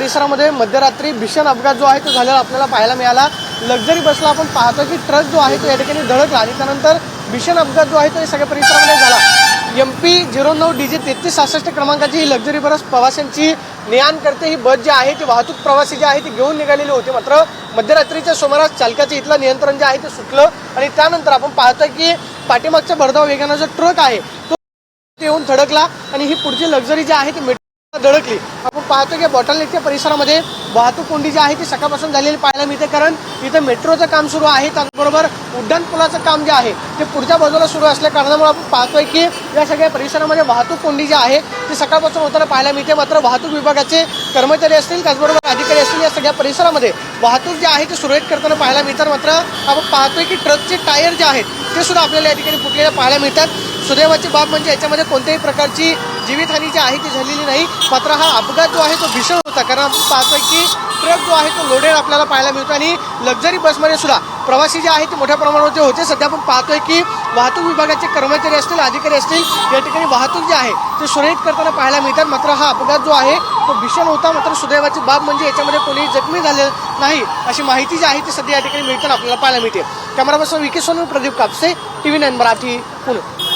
परिसरामध्ये मध्यरात्री भीषण अपघात जो आहे तो झालेला आपल्याला पाहायला मिळाला। लक्झरी बसला आपण पाहतो की ट्रक जो आहे तो या ठिकाणी धडकला आणि त्यानंतर भीषण अपघात जो आहे तो सगळ्या परिसरामध्ये झाला। MP 09 DJ 3366 क्रमांकाची ही लक्झरी बस प्रवाशांची ने-आण करते। ही बस जी आहे ती वाहतूक प्रवासी जे आहे ती घेऊन निघालेली होती, मात्र मध्यरात्रीच्या सुमारास चालकाचे इथलं नियंत्रण जे आहे ते सुटलं आणि त्यानंतर आपण पाहतोय की पाठीमागच्या भरधाव वेगानं जो ट्रक आहे तो येऊन धडकला आणि ही पुढची लक्झरी जी आहे ती धडकली। आपण पाहतो की बॉटलनेकच्या परिसरामध्ये वाहतूक कोंडी जी आहे ती सकाळपासून झालेली पाहायला मिळते, कारण इथं मेट्रोचं काम सुरू आहे, त्याचबरोबर उड्डाणपुलाचं काम जे आहे ते पुढच्या बाजूला सुरू असल्या कारणामुळे आपण पाहतोय की या सगळ्या परिसरामध्ये वाहतूक कोंडी जी आहे ती सकाळपासून होताना पाहायला मिळते। मात्र वाहतूक विभागाचे कर्मचारी असतील, त्याचबरोबर अधिकारी असतील, या सगळ्या परिसरामध्ये वाहतूक जी आहे ती सुरळीत करताना पाहायला मिळतात। मात्र आपण पाहतोय की ट्रकचे टायर जे आहेत ते सुद्धा आपल्याला या ठिकाणी फुटलेले पाहायला मिळतात। सुदैवाची बाब म्हणजे याच्यामध्ये कोणत्याही प्रकारची जीवितहानी जी आहे ती झालेली नाही, मात्र हा अपघात जो आहे तो भीषण होता, कारण आपण पाहतोय की ट्रक जो आहे तो लोडेड आपल्याला पाहायला मिळतो आणि लक्झरी बसमध्ये सुद्धा प्रवासी जे आहे ते मोठ्या प्रमाणावरती होते। सध्या आपण पाहतोय की वाहतूक विभागाचे कर्मचारी असतील, अधिकारी असतील, या ठिकाणी वाहतूक जी आहे ते सुरळीत करताना पाहायला मिळतात। मात्र हा अपघात जो आहे तो भीषण होता, मात्र सुदैवाची बाब म्हणजे याच्यामध्ये कोणी जखमी झाले नाही अशी माहिती जी आहे ती सध्या या ठिकाणी मिळताना आपल्याला पाहायला मिळते। कॅमेरा पर्सन विके सोनू, प्रदीप कापसे, TV9 मराठी, पुणे।